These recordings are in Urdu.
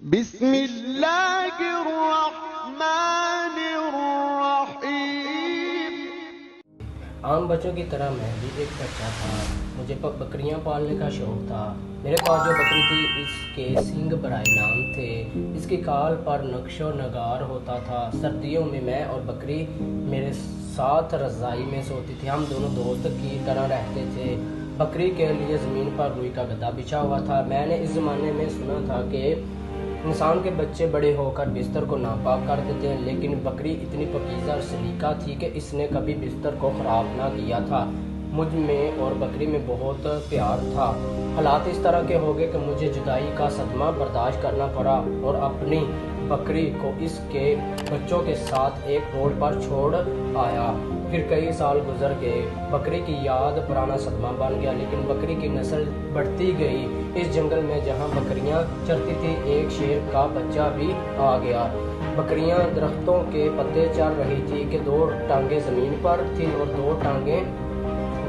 بسم اللہ الرحمن الرحیم۔ عام بچوں کی طرح میں بھی ایک بچہ تھا۔ مجھے بکریاں پالنے کا شوق تھا۔ میرے پاس جو بکری تھی اس کے سنگ برائے نام تھے۔ اس کی کال پر نقش و نگار ہوتا تھا۔ سردیوں میں میں اور بکری میرے ساتھ رضائی میں سوتی تھی۔ ہم دونوں دوست کی طرح رہتے تھے۔ بکری کے لیے زمین پر روئی کا گدا بچھا ہوا تھا۔ میں نے اس زمانے میں سنا تھا کہ انسان کے بچے بڑے ہو کر بستر کو ناپاک کر دیتے ہیں، لیکن بکری اتنی پاکیزہ اور سلیقہ تھی کہ اس نے کبھی بستر کو خراب نہ کیا تھا۔ مجھ میں اور بکری میں بہت پیار تھا۔ حالات اس طرح کے ہو گئے کہ مجھے جدائی کا صدمہ برداشت کرنا پڑا اور اپنی بکری کو اس کے بچوں کے ساتھ ایک روڈ پر چھوڑ آیا۔ پھر کئی سال گزر گئے۔ بکری کی یاد پرانا صدمہ بن گیا، لیکن بکری کی نسل بڑھتی گئی۔ اس جنگل میں جہاں بکریاں چرتی تھی ایک شیر کا بچہ بھی آ گیا۔ بکریاں درختوں کے پتے چر رہی تھی کہ دو ٹانگیں زمین پر تھیں اور دو ٹانگیں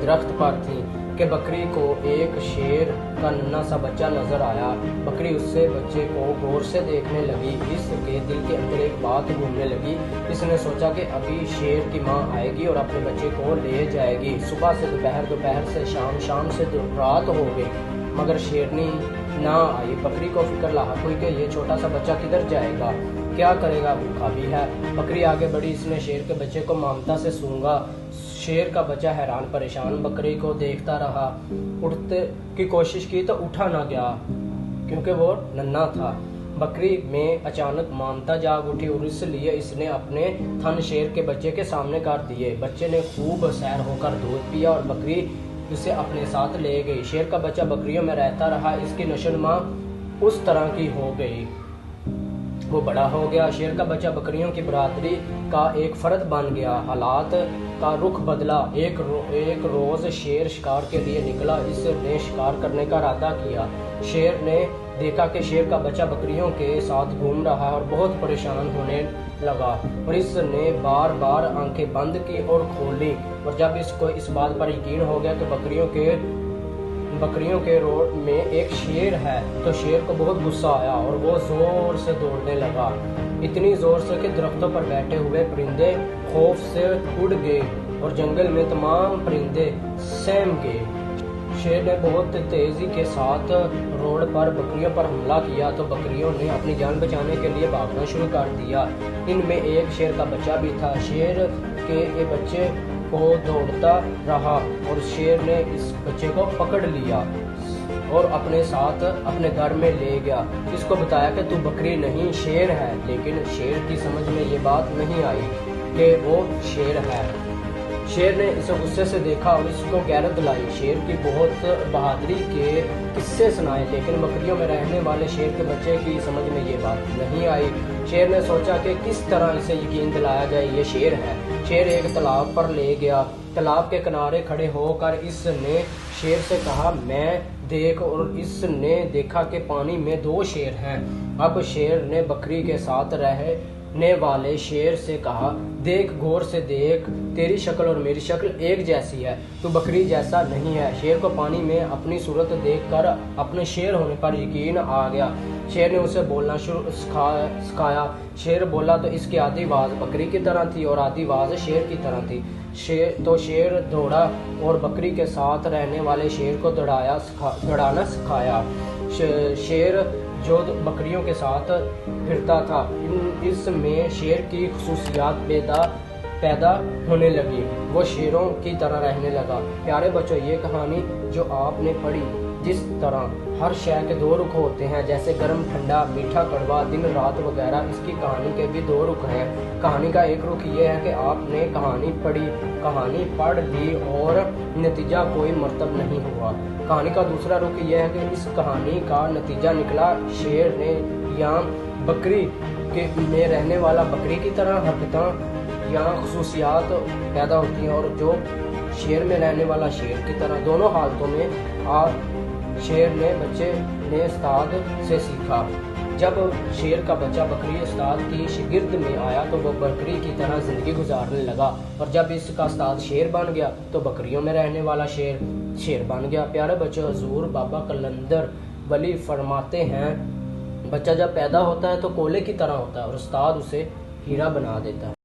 درخت پر تھیں کہ بکری کو ایک شیر کا ننھا سا بچہ نظر آیا۔ بکری اس سے بچے کو غور سے دیکھنے لگی۔ اس کے دل کے اندر ایک بات گھومنے لگی۔ اس نے سوچا کہ ابھی شیر کی ماں آئے گی اور اپنے بچے کو لے جائے گی۔ صبح سے دوپہر، دوپہر سے شام، شام سے رات ہو گئی مگر شیرنی نہ آئی۔ بکری کو فکر لاحق ہوئی کہ یہ چھوٹا سا بچہ کدھر جائے گا، کیا کرے گا، بھوکا بھی ہے۔ بکری آگے بڑھی، اس نے شیر کے بچے کو ممتا سے سونگا۔ شیر کا بچہ حیران پریشان بکری کو دیکھتا رہا۔ اٹھنے کی کوشش کی تو اٹھا نہ گیا کیونکہ وہ ننھا تھا۔ بکری میں اچانک ممتا جاگ اٹھی اور اس لیے اس نے اپنے تھن شیر کے بچے کے سامنے کر دیے۔ بچے نے خوب سیر ہو کر دودھ پیا اور بکری اسے اپنے ساتھ لے گئی۔ شیر کا بچہ بکریوں میں رہتا رہا۔ اس کی نشو و نما اس طرح کی ہو گئی۔ وہ بڑا ہو گیا۔ شیر کا بچہ بکریوں کی برادری کا ایک فرد بن گیا۔ حالات کا رخ بدلا۔ ایک روز شیر شکار کے لیے نکلا۔ اس نے شکار کرنے کا ارادہ کیا۔ شیر نے دیکھا کہ شیر کا بچہ بکریوں کے ساتھ گھوم رہا ہے اور بہت پریشان ہونے لگا، اور اس نے بار بار آنکھیں بند کی اور کھولی، اور جب اس کو اس بات پر یقین ہو گیا کہ بکریوں کے روڈ میں ایک شیر ہے تو شیر کو بہت غصہ آیا اور وہ زور سے دوڑنے لگا، اتنی زور سے کہ درختوں پر بیٹھے ہوئے پرندے خوف سے اڑ گئے اور جنگل میں تمام پرندے سہم گئے۔ شیر نے بہت تیزی کے ساتھ روڈ پر بکریوں پر حملہ کیا تو بکریوں نے اپنی جان بچانے کے لیے بھاگنا شروع کر دیا۔ ان میں ایک شیر کا بچہ بھی تھا۔ شیر کے بچے کو دوڑتا رہا اور شیر نے اس بچے کو پکڑ لیا اور اپنے ساتھ اپنے گھر میں لے گیا۔ اس کو بتایا کہ تو بکری نہیں شیر ہے، لیکن شیر کی سمجھ میں یہ بات نہیں آئی کہ وہ شیر ہے۔ شیر نے اسے غصے سے دیکھا اور اس کو غیرت دلائی۔ شیر کی بہت بہادری کے قصے سنائے، لیکن بکریوں میں رہنے والے شیر کے بچے کی سمجھ میں یہ بات نہیں آئی۔ شیر نے سوچا کہ کس طرح اسے یقین دلایا جائے یہ شیر ہے۔ شیر ایک تالاب پر لے گیا۔ تالاب کے کنارے کھڑے ہو کر اس نے شیر سے کہا میں دیکھ، اور اس نے دیکھا کہ پانی میں دو شیر ہیں۔ اب شیر نے بکری کے ساتھ رہنے والے شیر سے کہا دیکھ، غور سے دیکھ، تیری شکل اور میری شکل ایک جیسی ہے، تو بکری جیسا نہیں ہے۔ شیر کو پانی میں اپنی صورت دیکھ کر اپنے شیر ہونے پر یقین آ گیا۔ شیر نے اسے بولنا سکھایا۔ شیر بولا تو اس کی آدھی آواز بکری کی طرح تھی اور آدھی آواز شیر کی طرح تھی۔ تو شیر دوڑا اور بکری کے ساتھ رہنے والے شیر کو دوڑانا سکھایا۔ شیر جو بکریوں کے ساتھ پھرتا تھا، اس میں شیر کی خصوصیات پیدا ہونے لگی۔ وہ شیروں کی طرح رہنے لگا۔ پیارے بچوں، یہ کہانی جو آپ نے پڑھی، جس طرح ہر شے کے دو رخ ہوتے ہیں، جیسے گرم ٹھنڈا، میٹھا کڑوا، دن رات وغیرہ، اس کی کہانی کے بھی دو رخ ہیں۔ کہانی کا ایک رخ یہ ہے کہ آپ نے کہانی پڑھ لی اور نتیجہ کوئی مرتب نہیں ہوا۔ کہانی کا دوسرا رخ یہ ہے کہ اس کہانی کا نتیجہ نکلا شیر نے یا بکری میں رہنے والا بکری کی طرح حرکتیں یا خصوصیات پیدا ہوتی ہیں، اور جو شیر میں رہنے والا شیر کی طرح۔ دونوں حالتوں میں شیر نے بچے نے استاد سے سیکھا۔ جب شیر کا بچہ بکری استاد کی شگرد میں آیا تو وہ بکری کی طرح زندگی گزارنے لگا، اور جب اس کا استاد شیر بن گیا تو بکریوں میں رہنے والا شیر بن گیا۔ پیارے بچوں، حضور بابا کلندر ولی فرماتے ہیں بچہ جب پیدا ہوتا ہے تو کولے کی طرح ہوتا ہے اور استاد اسے ہیرا بنا دیتا ہے۔